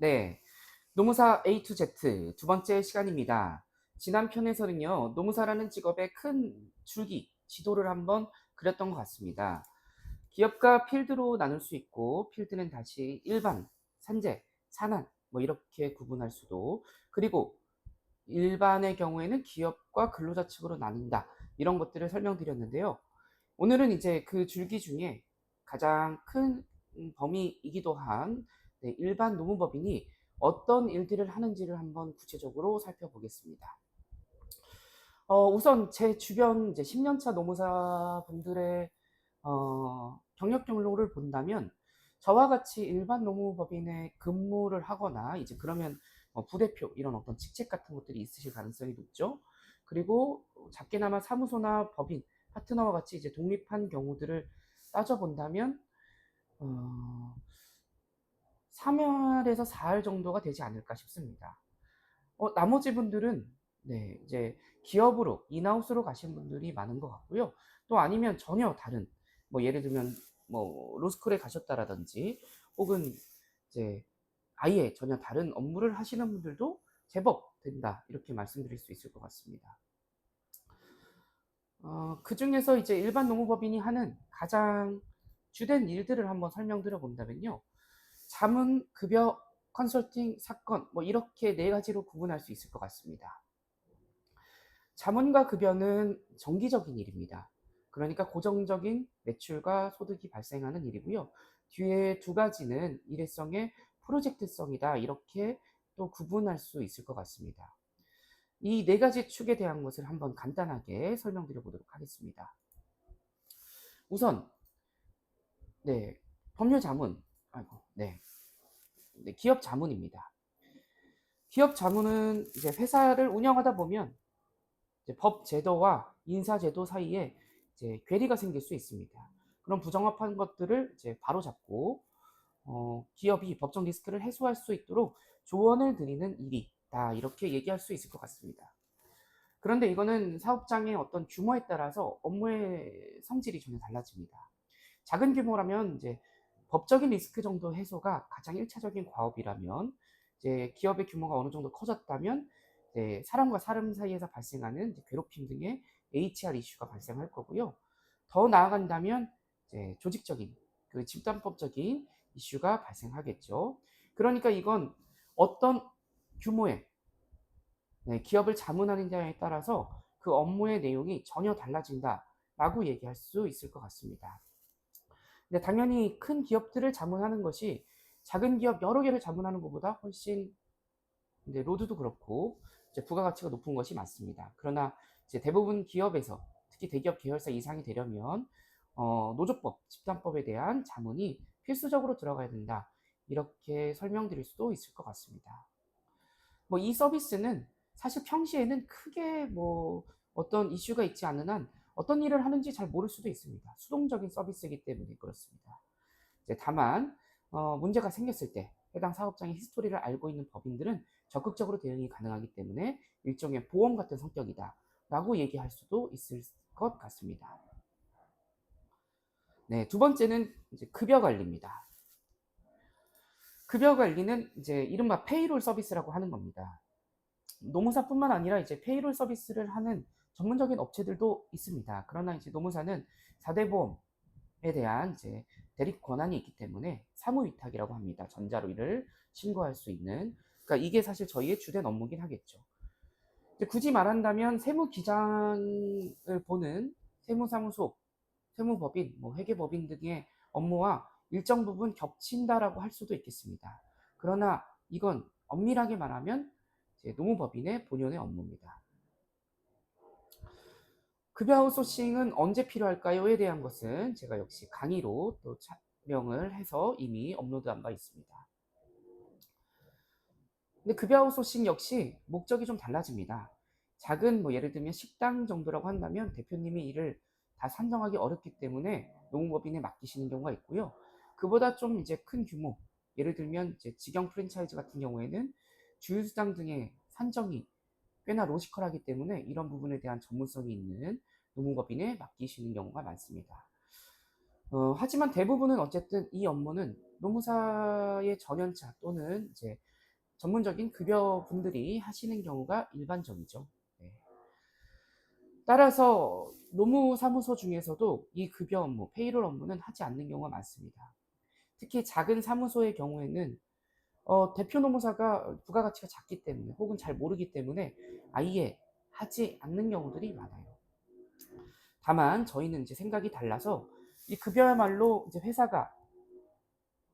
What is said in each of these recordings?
네, 노무사 A to Z 두 번째 시간입니다. 지난 편에서는요, 노무사라는 직업의 큰 줄기, 지도를 한번 그렸던 것 같습니다. 기업과 필드로 나눌 수 있고, 필드는 다시 일반, 산재, 산안, 뭐 이렇게 구분할 수도, 그리고 일반의 경우에는 기업과 근로자 측으로 나뉜다. 이런 것들을 설명드렸는데요. 오늘은 이제 그 줄기 중에 가장 큰 범위이기도 한 일반 노무법인이 어떤 일들을 하는지를 한번 구체적으로 살펴보겠습니다. 우선 제 주변 이제 10년차 노무사 분들의 경력 경로를 본다면 저와 같이 일반 노무법인에 근무를 하거나 이제 그러면 부대표 이런 어떤 직책 같은 것들이 있으실 가능성이 높죠. 그리고 작게나마 사무소나 법인, 파트너와 같이 이제 독립한 경우들을 따져본다면 어, 3월에서 4월 정도가 되지 않을까 싶습니다. 나머지 분들은 네, 이제 기업으로 인하우스로 가신 분들이 많은 것 같고요. 또 아니면 전혀 다른 뭐 예를 들면 뭐 로스쿨에 가셨다라든지 혹은 이제 아예 전혀 다른 업무를 하시는 분들도 제법 된다 이렇게 말씀드릴 수 있을 것 같습니다. 그 중에서 이제 일반 노무법인이 하는 가장 주된 일들을 한번 설명드려 본다면요. 자문, 급여, 컨설팅, 사건 뭐 이렇게 네 가지로 구분할 수 있을 것 같습니다. 자문과 급여는 정기적인 일입니다. 그러니까 고정적인 매출과 소득이 발생하는 일이고요. 뒤에 두 가지는 일회성의 프로젝트성이다. 이렇게 또 구분할 수 있을 것 같습니다. 이 네 가지 축에 대한 것을 한번 간단하게 설명드려 보도록 하겠습니다. 우선 네, 법률 자문, 기업 자문입니다. 기업 자문은 이제 회사를 운영하다 보면 이제 법 제도와 인사 제도 사이에 이제 괴리가 생길 수 있습니다. 그런 부정합한 것들을 이제 바로잡고 기업이 법적 리스크를 해소할 수 있도록 조언을 드리는 일이다. 이렇게 얘기할 수 있을 것 같습니다. 그런데 이거는 사업장의 어떤 규모에 따라서 업무의 성질이 전혀 달라집니다. 작은 규모라면 이제 법적인 리스크 정도 해소가 가장 1차적인 과업이라면 이제 기업의 규모가 어느 정도 커졌다면 이제 사람과 사람 사이에서 발생하는 이제 괴롭힘 등의 HR 이슈가 발생할 거고요. 더 나아간다면 이제 조직적인 그 집단법적인 이슈가 발생하겠죠. 그러니까 이건 어떤 규모의 기업을 자문하느냐에 따라서 그 업무의 내용이 전혀 달라진다라고 얘기할 수 있을 것 같습니다. 근데 당연히 큰 기업들을 자문하는 것이 작은 기업 여러 개를 자문하는 것보다 훨씬 이제 로드도 그렇고 이제 부가가치가 높은 것이 맞습니다. 그러나 이제 대부분 기업에서 특히 대기업 계열사 이상이 되려면 노조법, 집단법에 대한 자문이 필수적으로 들어가야 된다. 이렇게 설명드릴 수도 있을 것 같습니다. 뭐 이 서비스는 사실 평시에는 크게 뭐 어떤 이슈가 있지 않는 한 어떤 일을 하는지 잘 모를 수도 있습니다. 수동적인 서비스이기 때문에 그렇습니다. 이제 다만 문제가 생겼을 때 해당 사업장의 히스토리를 알고 있는 법인들은 적극적으로 대응이 가능하기 때문에 일종의 보험 같은 성격이다라고 얘기할 수도 있을 것 같습니다. 네, 두 번째는 이제 급여 관리입니다. 급여 관리는 이제 이른바 페이롤 서비스라고 하는 겁니다. 노무사뿐만 아니라 이제 페이롤 서비스를 하는 전문적인 업체들도 있습니다. 그러나 이제 노무사는 4대 보험에 대한 이제 대리 권한이 있기 때문에 사무위탁이라고 합니다. 전자료를 신고할 수 있는. 그러니까 이게 사실 저희의 주된 업무긴 하겠죠. 굳이 말한다면 세무기장을 보는 세무사무소, 세무법인, 뭐 회계법인 등의 업무와 일정 부분 겹친다라고 할 수도 있겠습니다. 그러나 이건 엄밀하게 말하면 노무법인의 본연의 업무입니다. 급여 아웃소싱은 언제 필요할까요?에 대한 것은 제가 역시 강의로 또 촬영을 해서 이미 업로드한 바 있습니다. 근데 급여 아웃소싱 역시 목적이 좀 달라집니다. 작은 뭐 예를 들면 식당 정도라고 한다면 대표님이 일을 다 산정하기 어렵기 때문에 노무법인에 맡기시는 경우가 있고요. 그보다 좀 이제 큰 규모, 예를 들면 이제 직영 프랜차이즈 같은 경우에는 주유수당 등의 산정이 꽤나 로지컬하기 때문에 이런 부분에 대한 전문성이 있는 노무법인에 맡기시는 경우가 많습니다. 하지만 대부분은 어쨌든 이 업무는 노무사의 전연차 또는 이제 전문적인 급여분들이 하시는 경우가 일반적이죠. 네. 따라서 노무사무소 중에서도 이 급여 업무, 페이롤 업무는 하지 않는 경우가 많습니다. 특히 작은 사무소의 경우에는 대표 노무사가 부가가치가 작기 때문에 혹은 잘 모르기 때문에 아예 하지 않는 경우들이 많아요. 다만 저희는 이제 생각이 달라서 이 급여야말로 이제 회사가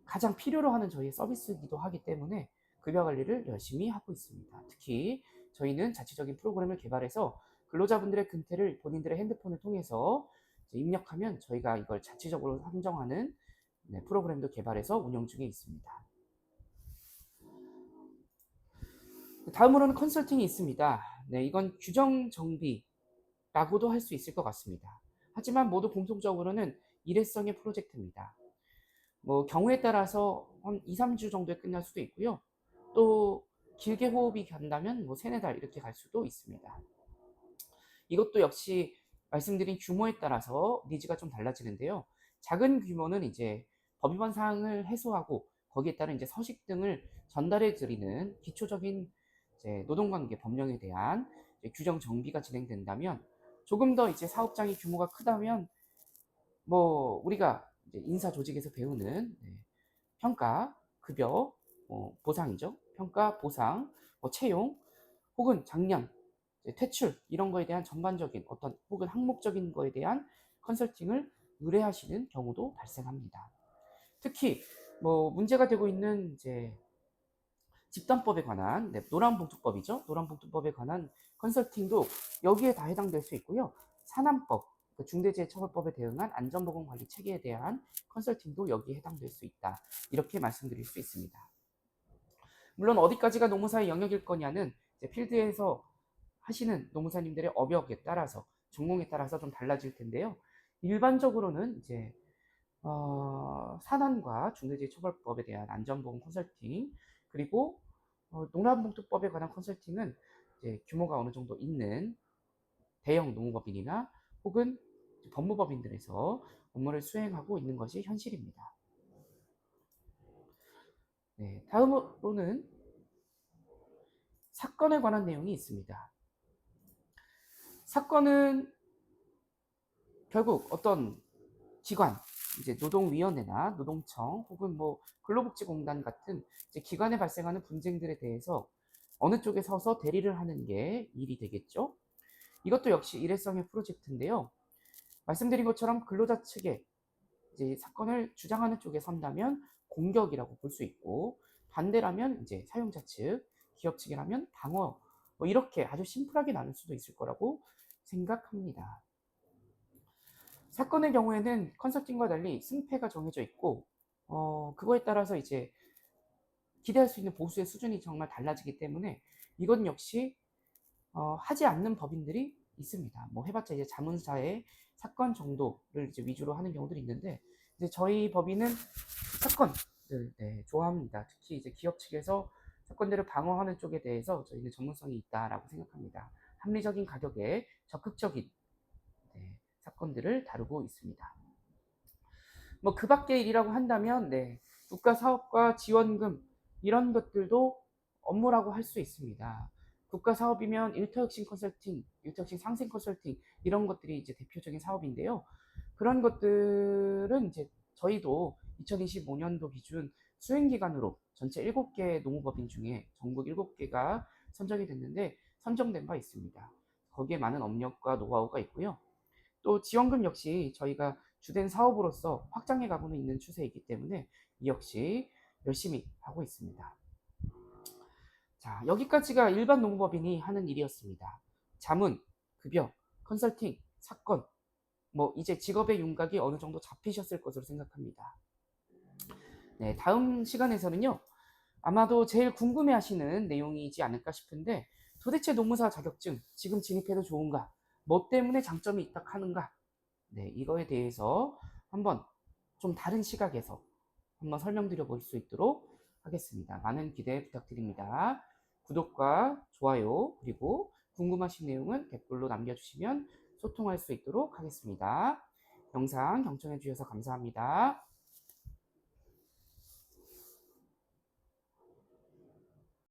가장 필요로 하는 저희의 서비스이기도 하기 때문에 급여 관리를 열심히 하고 있습니다. 특히 저희는 자체적인 프로그램을 개발해서 근로자분들의 근태를 본인들의 핸드폰을 통해서 입력하면 저희가 이걸 자체적으로 산정하는 프로그램도 개발해서 운영 중에 있습니다. 다음으로는 컨설팅이 있습니다. 네, 이건 규정 정비라고도 할 수 있을 것 같습니다. 하지만 모두 공통적으로는 일회성의 프로젝트입니다. 뭐 경우에 따라서 한 2, 3주 정도에 끝날 수도 있고요. 또 길게 호흡이 간다면 뭐 3, 4달 이렇게 갈 수도 있습니다. 이것도 역시 말씀드린 규모에 따라서 니즈가 좀 달라지는데요. 작은 규모는 이제 법위반 사항을 해소하고 거기에 따른 이제 서식 등을 전달해 드리는 기초적인 이제 노동관계 법령에 대한 규정 정비가 진행된다면, 조금 더 이제 사업장의 규모가 크다면 뭐 우리가 이제 인사 조직에서 배우는 평가, 급여, 보상이죠. 평가, 보상, 채용, 혹은 장량, 퇴출 이런 거에 대한 전반적인 어떤 혹은 항목적인 거에 대한 컨설팅을 의뢰하시는 경우도 발생합니다. 특히 뭐 문제가 되고 있는 이제 집단법에 관한 노란봉투법이죠. 노란봉투법에 관한 컨설팅도 여기에 다 해당될 수 있고요. 산안법, 중대재해처벌법에 대응한 안전보건관리 체계에 대한 컨설팅도 여기에 해당될 수 있다. 이렇게 말씀드릴 수 있습니다. 물론 어디까지가 노무사의 영역일 거냐는 필드에서 하시는 노무사님들의 업역에 따라서, 전공에 따라서 좀 달라질 텐데요. 일반적으로는 이제 산안과 중대재해처벌법에 대한 안전보건 컨설팅, 그리고 농란봉투법에 관한 컨설팅은 이제 규모가 어느 정도 있는 대형 노무법인이나 혹은 법무법인들에서 업무를 수행하고 있는 것이 현실입니다. 네, 다음으로는 사건에 관한 내용이 있습니다. 사건은 결국 어떤 기관, 이제 노동위원회나 노동청 혹은 뭐 근로복지공단 같은 이제 기관에 발생하는 분쟁들에 대해서 어느 쪽에 서서 대리를 하는 게 일이 되겠죠. 이것도 역시 일회성의 프로젝트인데요. 말씀드린 것처럼 근로자 측에 이제 사건을 주장하는 쪽에 선다면 공격이라고 볼 수 있고, 반대라면 이제 사용자 측, 기업 측이라면 방어, 뭐 이렇게 아주 심플하게 나눌 수도 있을 거라고 생각합니다. 사건의 경우에는 컨설팅과 달리 승패가 정해져 있고, 그거에 따라서 이제 기대할 수 있는 보수의 수준이 정말 달라지기 때문에 이건 역시 하지 않는 법인들이 있습니다. 뭐 해봤자 이제 자문사의 사건 정도를 이제 위주로 하는 경우들이 있는데, 이제 저희 법인은 사건을 좋아합니다. 특히 이제 기업 측에서 사건들을 방어하는 쪽에 대해서 저희는 전문성이 있다라고 생각합니다. 합리적인 가격에 적극적인 사건들을 다루고 있습니다. 뭐 그 밖의 일이라고 한다면 국가 사업과 지원금 이런 것들도 업무라고 할 수 있습니다. 국가 사업이면 일터혁신 컨설팅, 일터혁신 상생 컨설팅 이런 것들이 이제 대표적인 사업인데요. 그런 것들은 이제 저희도 2025년도 기준 수행 기간으로 전체 7개 노무법인 중에 전국 7개가 선정이 됐는데 선정된 바 있습니다. 거기에 많은 업력과 노하우가 있고요. 또 지원금 역시 저희가 주된 사업으로서 확장해 가고는 있는 추세이기 때문에 이 역시 열심히 하고 있습니다. 자, 여기까지가 일반 노무법인이 하는 일이었습니다. 자문, 급여, 컨설팅, 사건, 뭐 이제 직업의 윤곽이 어느 정도 잡히셨을 것으로 생각합니다. 네, 다음 시간에서는요, 아마도 제일 궁금해하시는 내용이지 않을까 싶은데, 도대체 노무사 자격증 지금 진입해도 좋은가? 뭐 때문에 장점이 있다 하는가? 네, 이거에 대해서 한번 좀 다른 시각에서 한번 설명드려 볼 수 있도록 하겠습니다. 많은 기대 부탁드립니다. 구독과 좋아요, 그리고 궁금하신 내용은 댓글로 남겨주시면 소통할 수 있도록 하겠습니다. 영상 경청해 주셔서 감사합니다.